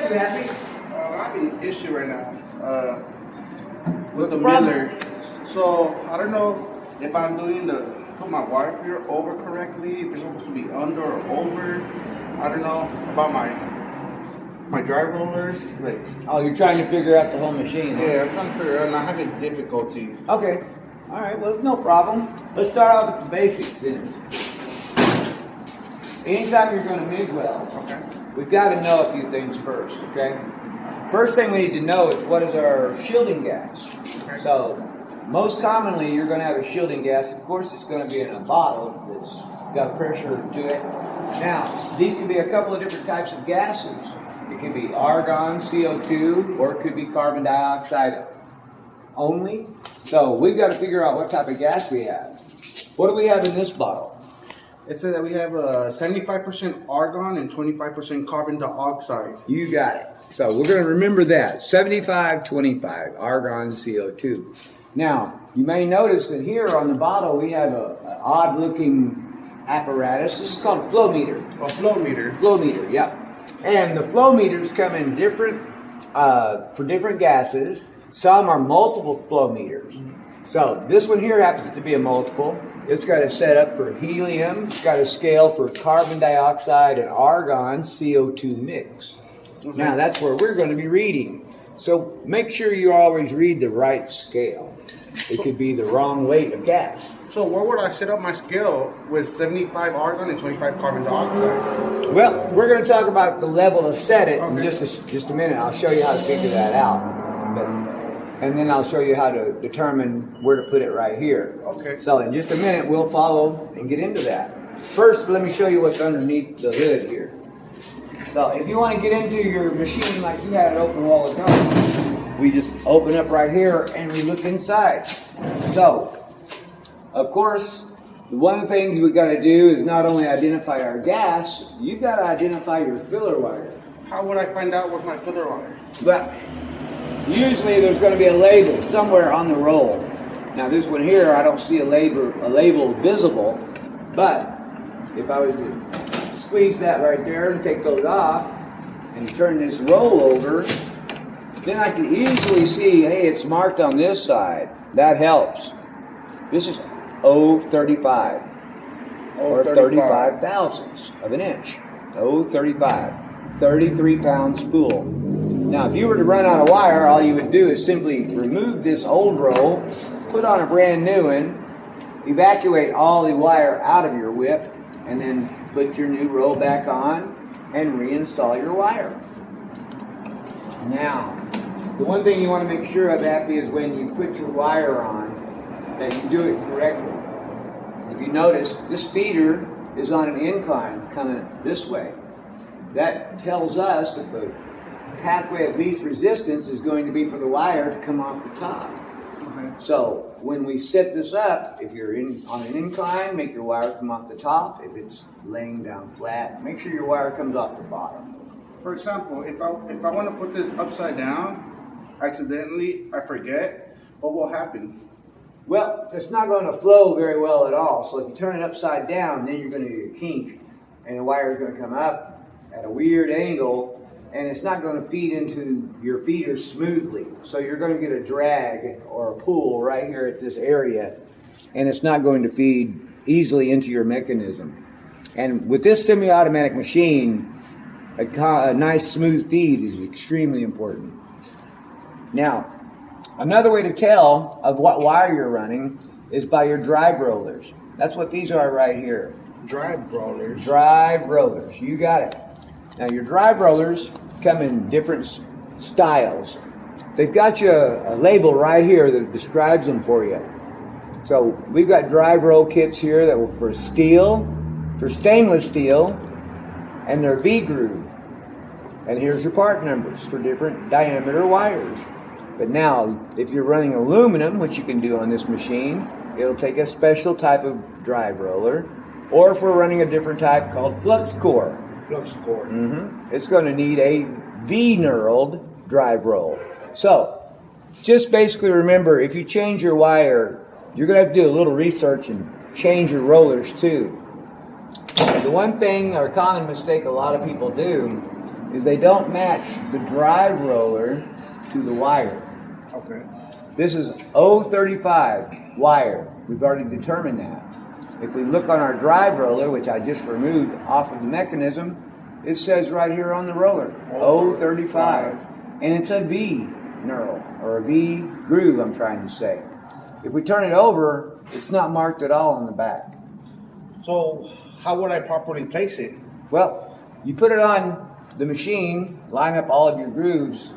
get you, Happy? I'm having an issue right now with the problem? miller. So I don't know if I'm put my wire feeder over correctly, if it's supposed to be under or over. I don't know about my drive rollers. Like, Oh, you're trying to figure out the whole machine. Huh? yeah, I'm trying to figure out. And I'm having difficulties. Okay. All right. Well, it's no problem. Let's start off with the basics then. Anytime you're going to MIG weld, Okay. we've got to know a few things first. Okay. First thing we need to know is what is our shielding gas. Okay. So, most commonly, you're going to have a shielding gas. Of course, it's going to be in a bottle that's got pressure to it. Now, these can be a couple of different types of gases. It can be argon, CO2, or it could be carbon dioxide only. So we've got to figure out what type of gas we have. What do we have in this bottle? It said that we have 75% argon and 25% carbon dioxide. You got it. So we're going to remember that. 75-25, argon, CO2. Now, you may notice that here on the bottle we have an odd-looking apparatus. This is called a flow meter. A flow meter. Flow meter, yeah. And the flow meters come in different, for different gases. Some are multiple flow meters. So this one here happens to be a multiple. It's got a setup for helium. It's got a scale for carbon dioxide and argon CO2 mix. Okay. Now that's where we're going to be reading. So make sure you always read the right scale. It could be the wrong weight of gas. So where would I set up my scale with 75 argon and 25 carbon dioxide? Well, we're going to talk about the level to set it in Okay. just a minute. I'll show you how to figure that out. And then I'll show you how to determine where to put it right here. Okay. So in just a minute, we'll follow and get into that. First, let me show you what's underneath the hood here. So if you want to get into your machine like you had it open a while ago, we just open up right here and we look inside. So, of course, one of the things we got to do is not only identify our gas, you've got to identify your filler wire. How would I find out what's my filler wire? But usually there's going to be a label somewhere on the roll. Now this one here, I don't see a label visible, but if I was to squeeze that right there and take those off and turn this roll over, then I can easily see, hey, it's marked on this side. That helps. This is 0.35 or 35 thousandths of an inch. 0.35, 33 pound spool. Now, if you were to run out of wire, all you would do is simply remove this old roll, put on a brand new one, evacuate all the wire out of your whip, and then put your new roll back on and reinstall your wire. Now, the one thing you want to make sure of, Happy, is when you put your wire on, that you do it correctly. If you notice, this feeder is on an incline coming this way. That tells us that the pathway of least resistance is going to be for the wire to come off the top. Okay. So when we set this up, if you're on an incline, make your wire come off the top. If it's laying down flat, make sure your wire comes off the bottom. For example, if I want to put this upside down, accidentally, I forget, what will happen? Well, it's not going to flow very well at all. So if you turn it upside down, then you're going to get a kink, and the wire is going to come up at a weird angle, and it's not going to feed into your feeder smoothly. So you're going to get a drag or a pull right here at this area, and it's not going to feed easily into your mechanism. And with this semi-automatic machine, a nice smooth feed is extremely important. Now, another way to tell of what wire you're running is by your drive rollers. That's what these are right here. Drive rollers. Drive rollers, you got it. Now your drive rollers come in different styles. They've got you a label right here that describes them for you. So we've got drive roll kits here that were for steel, for stainless steel, and they're V-groove. And here's your part numbers for different diameter wires. But now, if you're running aluminum, which you can do on this machine, it'll take a special type of drive roller. Or if we're running a different type called flux core, Flux core. it's going to need a V-knurled drive roll. So, just basically remember, if you change your wire, you're going to have to do a little research and change your rollers too. The one thing or common mistake a lot of people do is they don't match the drive roller to the wire. Okay. This is 035 wire. We've already determined that. If we look on our drive roller, which I just removed off of the mechanism, it says right here on the roller, 035. And it's a V knurl, or a V groove, I'm trying to say. If we turn it over, it's not marked at all on the back. So how would I properly place it? Well, you put it on the machine, line up all of your grooves,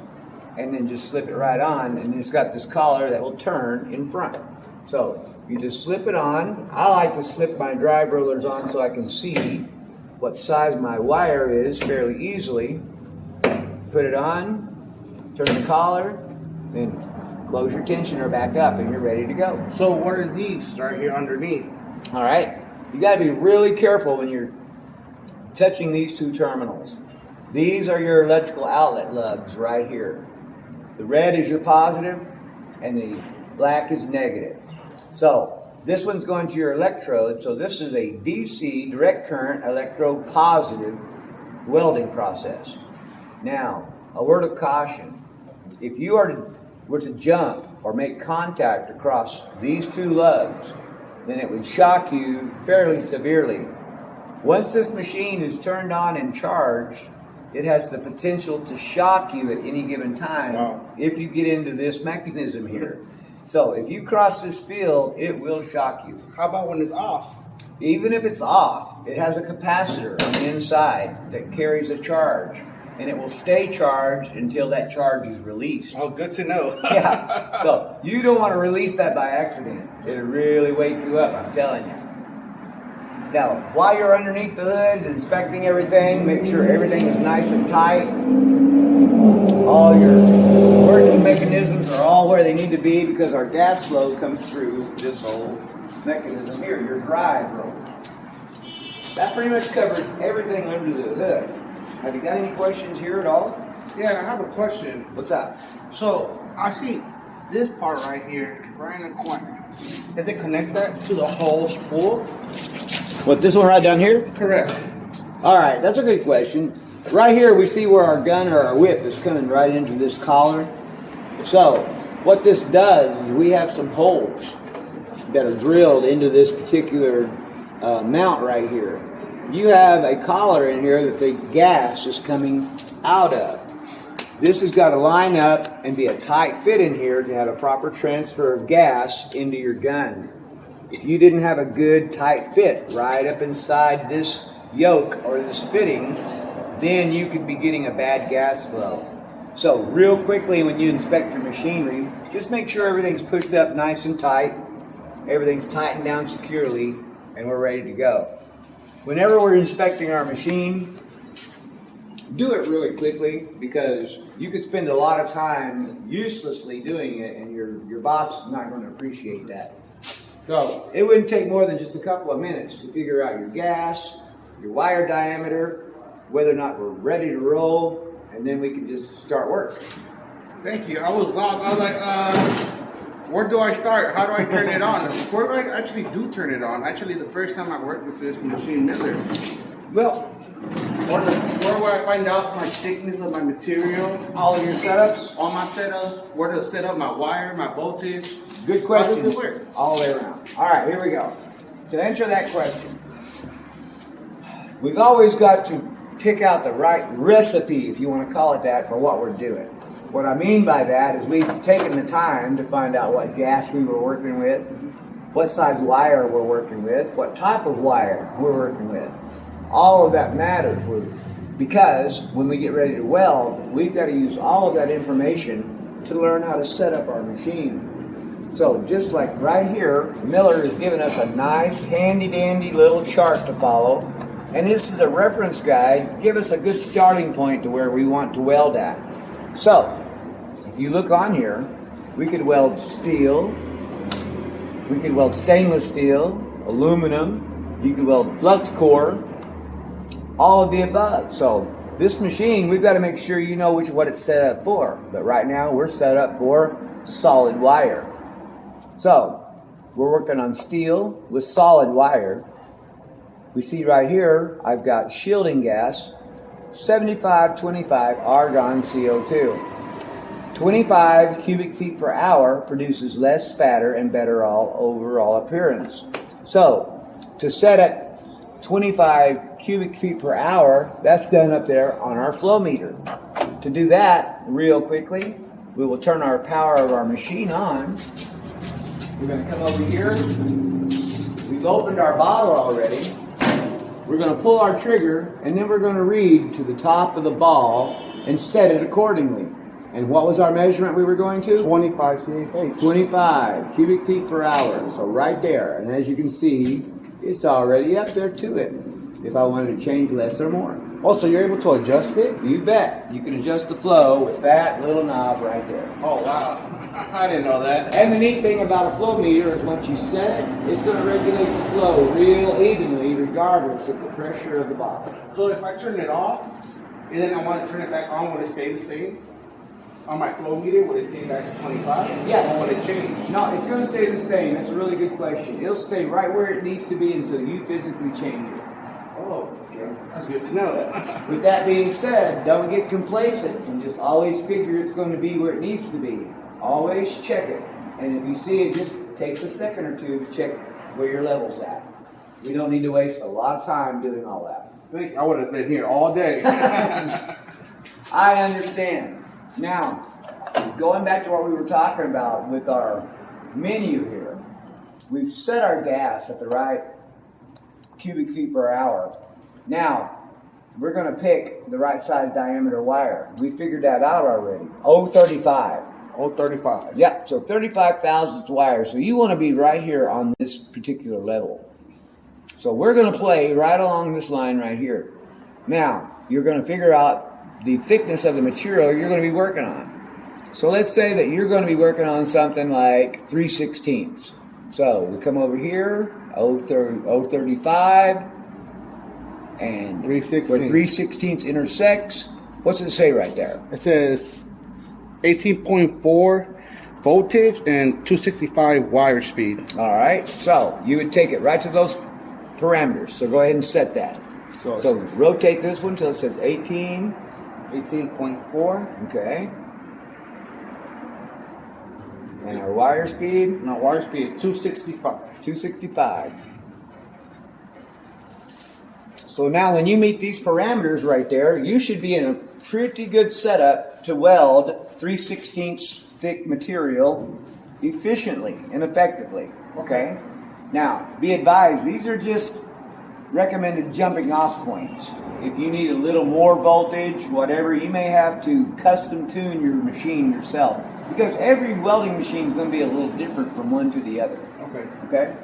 and then just slip it right on, and it's got this collar that will turn in front. So you just slip it on. I like to slip my drive rollers on so I can see what size my wire is fairly easily. Put it on, turn the collar, then close your tensioner back up and you're ready to go. So what are these right here underneath? All right, you got to be really careful when you're touching these two terminals. These are your electrical outlet lugs right here. The red is your positive and the black is negative. So this one's going to your electrode. So this is a DC, direct current, electrode positive welding process. Now, a word of caution. If you were to jump or make contact across these two lugs, then it would shock you fairly severely. Once this machine is turned on and charged, it has the potential to shock you at any given time if you get into this mechanism here. So if you cross this field, it will shock you. How about when it's off? Even if it's off, it has a capacitor on the inside that carries a charge, and it will stay charged until that charge is released. Oh, good to know. Yeah, so you don't want to release that by accident. It'll really wake you up, I'm telling you. Now, while you're underneath the hood inspecting everything, make sure everything is nice and tight. All your working mechanisms are all where they need to be because our gas flow comes through this whole mechanism here, your drive roller. That pretty much covers everything under the hood. Have you got any questions here at all? Yeah, I have a question. What's that? So I see this part right here, right in the corner. Does it connect that to the whole spool? What, this one right down here? Correct. All right, that's a good question. Right here we see where our gun or our whip is coming right into this collar. So what this does is we have some holes that are drilled into this particular mount right here. You have a collar in here that the gas is coming out of. This has got to line up and be a tight fit in here to have a proper transfer of gas into your gun. If you didn't have a good tight fit right up inside this yoke or this fitting, then you could be getting a bad gas flow. So real quickly when you inspect your machinery, just make sure everything's pushed up nice and tight, everything's tightened down securely, and we're ready to go. Whenever we're inspecting our machine, do it really quickly because you could spend a lot of time uselessly doing it and your boss is not going to appreciate that. So it wouldn't take more than just a couple of minutes to figure out your gas, your wire diameter, whether or not we're ready to roll, and then we can just start work. Thank you. I was lost. I was like, where do I start? How do I turn it on? Where do I actually do turn it on? Actually, the first time I worked with this machine, never. Well, where would I find out my thickness of my material? all of your setups, All my setups, where to set up my wire, my voltage. good How question. does it work? All the way around. All right, here we go. To answer that question, we've always got to pick out the right recipe, if you want to call it that, for what we're doing. What I mean by that is we've taken the time to find out what gas we were working with, what size wire we're working with, what type of wire we're working with. All of that matters because when we get ready to weld, we've got to use all of that information to learn how to set up our machine. So just like right here, Miller has given us a nice handy-dandy little chart to follow. And this is a reference guide, give us a good starting point to where we want to weld at. So, if you look on here, we could weld steel, we could weld stainless steel, aluminum, you could weld flux core, all of the above. So, this machine, we've got to make sure you know what it's set up for. But right now, we're set up for solid wire. So, we're working on steel with solid wire. We see right here, I've got shielding gas. 75-25 argon CO2. 25 cubic feet per hour produces less spatter and better overall appearance. So, to set at 25 cubic feet per hour, that's done up there on our flow meter. To do that real quickly, we will turn our power of our machine on. We're going to come over here. We've opened our bottle already. We're going to pull our trigger, and then we're going to read to the top of the ball and set it accordingly. And what was our measurement we were going to? 25 CFH. 25 cubic feet per hour. So right there. And as you can see, it's already up there to it. If I wanted to change less or more. Oh, so you're able to adjust it? You bet. You can adjust the flow with that little knob right there. Oh, wow. I didn't know that. And the neat thing about a flow meter is once you set it, it's going to regulate the flow real evenly regardless of the pressure of the bottle. So if I turn it off, and then I want to turn it back on, will it stay the same? On my flow meter, will it stay back to 25? Yes. Or will it change? No, it's going to stay the same. That's a really good question. It'll stay right where it needs to be until you physically change it. Oh, okay. That's good to know. With that being said, don't get complacent and just always figure it's going to be where it needs to be. Always check it. And if you see it, just takes a second or two to check where your level's at. We don't need to waste a lot of time doing all that. I would have been here all day. I understand. Now, going back to what we were talking about with our menu here, we've set our gas at the right cubic feet per hour. Now, we're going to pick the right size diameter wire. We figured that out already. 035. 035. Yep, so 35 thousandths wire. So you want to be right here on this particular level. So we're going to play right along this line right here. Now, you're going to figure out the thickness of the material you're going to be working on. So let's say that you're going to be working on something like 3/16. So we come over here, 035, and 3/16. where 3/16 intersects, what's it say right there? It says 18.4 voltage and 265 wire speed. All right, so you would take it right to those parameters. So go ahead and set that. So rotate this one till it says 18. 18.4. Okay. And our wire speed? And our wire speed is 265. 265. So now when you meet these parameters right there, you should be in a pretty good setup to weld 3/16 thick material efficiently and effectively. Okay? Now, be advised, these are just recommended jumping off points. If you need a little more voltage, whatever, you may have to custom tune your machine yourself. Because every welding machine is going to be a little different from one to the other. Okay?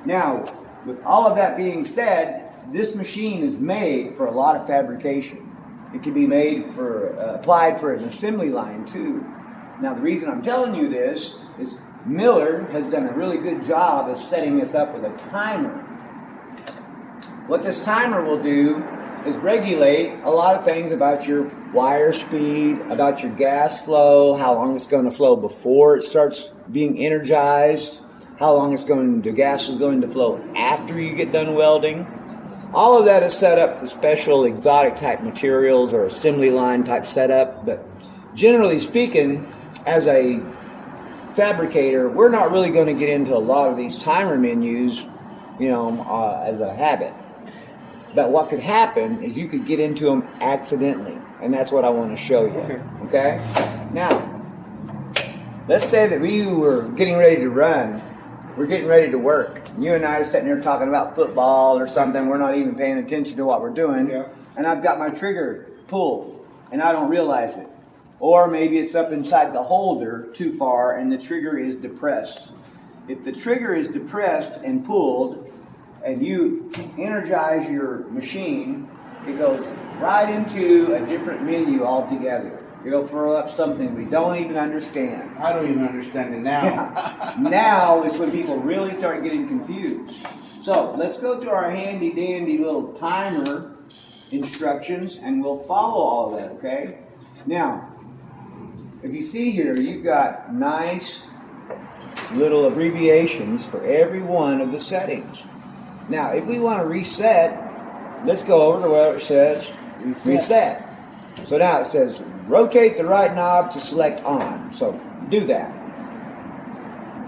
Now, with all of that being said, this machine is made for a lot of fabrication. It can be made for, applied for an assembly line too. Now, the reason I'm telling you this is Miller has done a really good job of setting this up with a timer. What this timer will do is regulate a lot of things about your wire speed, about your gas flow, how long it's going to flow before it starts being energized, how long the gas is going to flow after you get done welding. All of that is set up for special exotic type materials or assembly line type setup, but generally speaking, as a fabricator, we're not really going to get into a lot of these timer menus, as a habit. But what could happen is you could get into them accidentally, and that's what I want to show you. Okay? Now, let's say that we were getting ready to run. We're getting ready to work. You and I are sitting there talking about football or something. We're not even paying attention to what we're doing. Yeah. And I've got my trigger pulled, and I don't realize it. Or maybe it's up inside the holder too far, and the trigger is depressed. If the trigger is depressed and pulled, and you energize your machine, it goes right into a different menu altogether. It'll throw up something we don't even understand. I don't even understand it now. Yeah. Now is when people really start getting confused. So let's go to our handy dandy little timer instructions and we'll follow all of that, okay? Now, if you see here, you've got nice little abbreviations for every one of the settings. Now, if we want to reset, let's go over to where it says Reset. So now it says rotate the right knob to select on. So do that.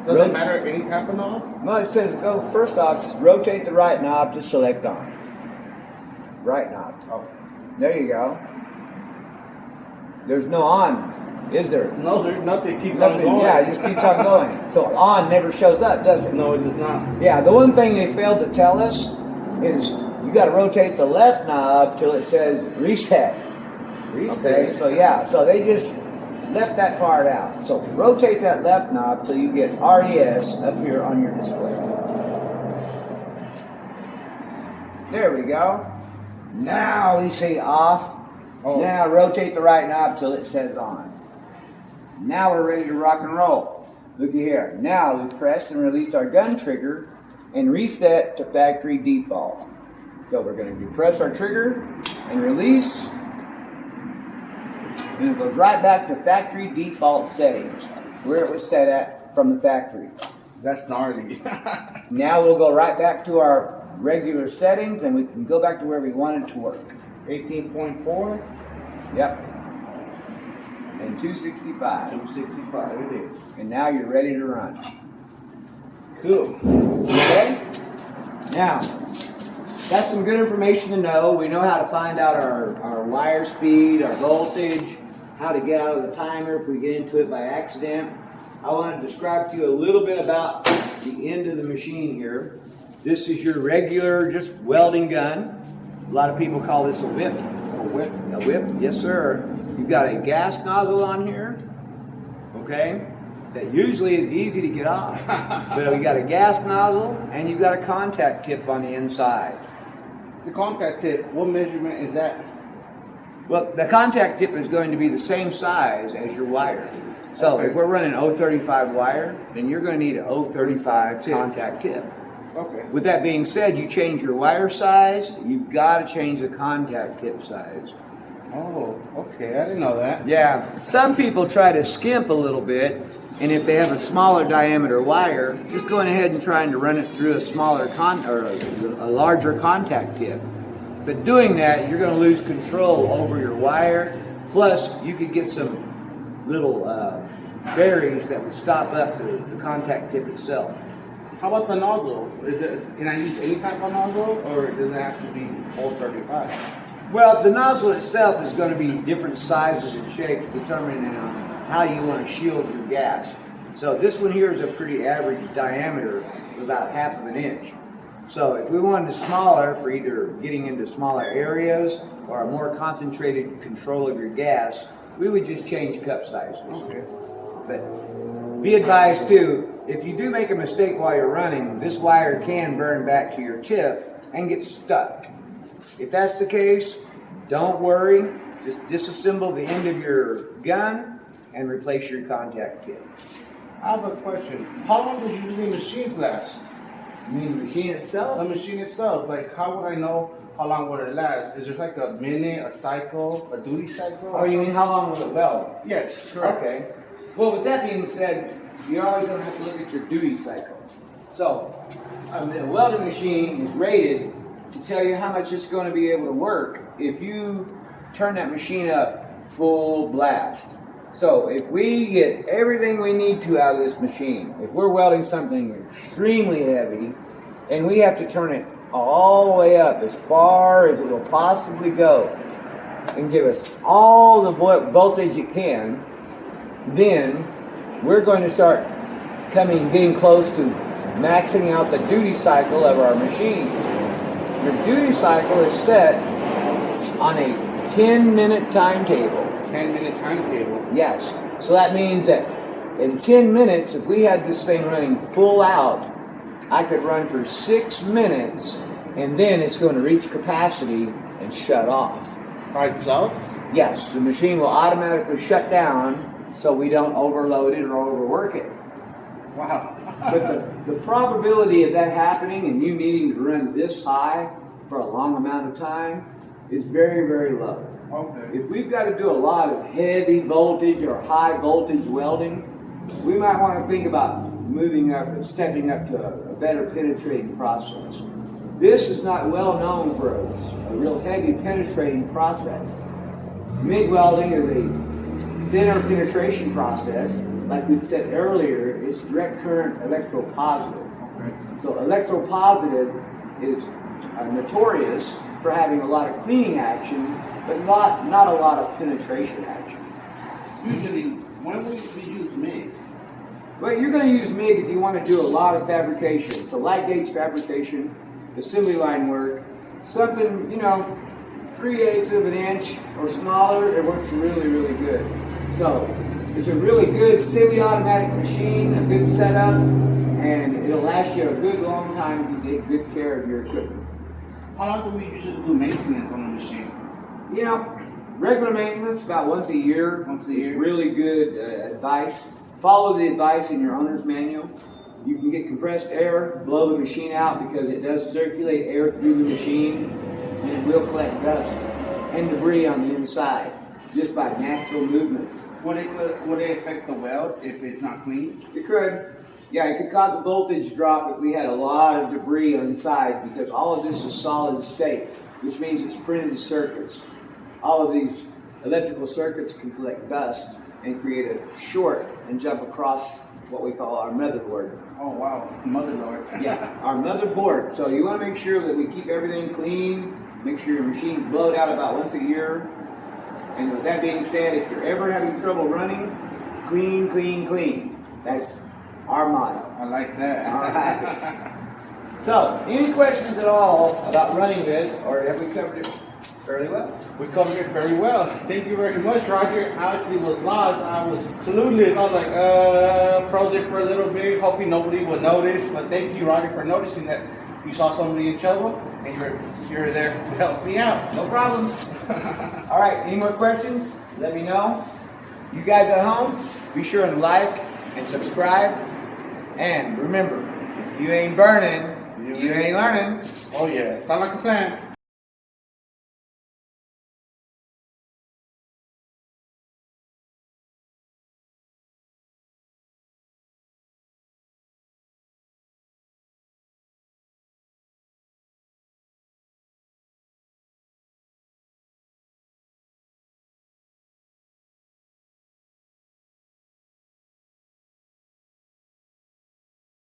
Does it matter any type of knob? Well, it says go first off, just rotate the right knob to select on. Right knob. Oh. There you go. There's no on, is there? No, there's nothing. Keep on Nothing. going. Yeah, it just keeps on going. So on never shows up, does it? No, it does not. Yeah, the one thing they failed to tell us is you got to rotate the left knob till it says reset. Okay, so yeah, so they just left that part out. So rotate that left knob till you get RES up here on your display. There we go. Now we see off. Oh. Now rotate the right knob till it says on. Now we're ready to rock and roll. Looky here. Now we press and release our gun trigger and reset to factory default. So we're going to press our trigger and release. And it goes right back to factory default settings, where it was set at from the factory. That's gnarly. Now we'll go right back to our regular settings and we can go back to where we want it to work. 18.4. Yep. And 265. 265 it is. And now you're ready to run. Cool. Okay? Now, that's some good information to know. We know how to find out our wire speed, our voltage, how to get out of the timer if we get into it by accident. I want to describe to you a little bit about the end of the machine here. This is your regular, just welding gun. A lot of people call this a whip. A whip. A whip, yes sir. You've got a gas nozzle on here, okay? That usually is easy to get off. But we got a gas nozzle and you've got a contact tip on the inside. The contact tip, what measurement is that? Well, the contact tip is going to be the same size as your wire. So Okay. if we're running 035 wire, then you're going to need an 035 Tip. contact tip. Okay. With that being said, you change your wire size, you've got to change the contact tip size. Oh, okay. I didn't know that. Yeah, some people try to skimp a little bit, and if they have a smaller diameter wire, just going ahead and trying to run it through a smaller or a larger contact tip. But doing that, you're going to lose control over your wire. Plus, you could get some little berries that would stop up the contact tip itself. How about the nozzle? Can I use any type of nozzle, or does it have to be 035? Well, the nozzle itself is going to be different sizes and shapes determining on how you want to shield your gas. So this one here is a pretty average diameter, about 1/2 inch. So if we wanted it smaller for either getting into smaller areas or a more concentrated control of your gas, we would just change cup sizes. Okay. But be advised too, if you do make a mistake while you're running, this wire can burn back to your tip and get stuck. If that's the case, don't worry. Just disassemble the end of your gun and replace your contact tip. I have a question. How long does usually machines last? You mean the machine itself? The machine itself, like how would I know how long would it last? Is there like a minute, a cycle, a duty cycle? Oh, you mean how long will it weld? Yes, correct. Okay. Well, with that being said, you're always going to have to look at your duty cycle. So, the welding machine is rated to tell you how much it's going to be able to work if you turn that machine up full blast. So if we get everything we need to out of this machine, if we're welding something extremely heavy and we have to turn it all the way up as far as it will possibly go and give us all the voltage it can, then we're going to start getting close to maxing out the duty cycle of our machine. Your duty cycle is set on a 10-minute timetable. 10-minute timetable. Yes. So that means that in 10 minutes, if we had this thing running full out, I could run for 6 minutes, and then it's going to reach capacity and shut off. By itself? Yes, the machine will automatically shut down so we don't overload it or overwork it. Wow. But the probability of that happening and you needing to run this high for a long amount of time is very, very low. Okay. If we've got to do a lot of heavy voltage or high voltage welding, we might want to think about moving up and stepping up to a better penetrating process. This is not well known for a real heavy penetrating process. MIG welding is a thinner penetration process. Like we said earlier, it's direct current electropositive. Okay. So electropositive is notorious for having a lot of cleaning action, but not a lot of penetration action. Usually, when we use MIG, Well, you're going to use MIG if you want to do a lot of fabrication. So light gauge fabrication, assembly line work, something, 3/8 of an inch or smaller, it works really, really good. So it's a really good semi-automatic machine, a good setup, and it'll last you a good long time if you take good care of your equipment. how long do we usually do maintenance on the machine? Regular maintenance, about once a year. Once a is year. really good advice. Follow the advice in your owner's manual. You can get compressed air, blow the machine out because it does circulate air through the machine, and it will collect dust and debris on the inside just by natural movement. Would it affect the weld if it's not clean? It could. Yeah, it could cause a voltage drop if we had a lot of debris on the inside because all of this is solid state, which means it's printed circuits. All of these electrical circuits can collect dust and create a short and jump across what we call our motherboard. Oh wow, motherlord. Yeah, our motherboard. So you want to make sure that we keep everything clean, make sure your machine's blowed out about once a year. And with that being said, if you're ever having trouble running, clean, clean, clean. That's our motto. I like that. All right. So, any questions at all about running this, or have we covered it fairly well? We covered it very well. Thank you very much, Roger. I actually was lost. I was clueless. I was like, project for a little bit. Hopefully nobody will notice. But thank you, Roger, for noticing that you saw somebody in trouble and you're there to help me out. No problem. All right, any more questions? Let me know. You guys at home, be sure and like and subscribe. And remember, if you ain't burning, you ain't learning. Oh yeah, sound like a plan.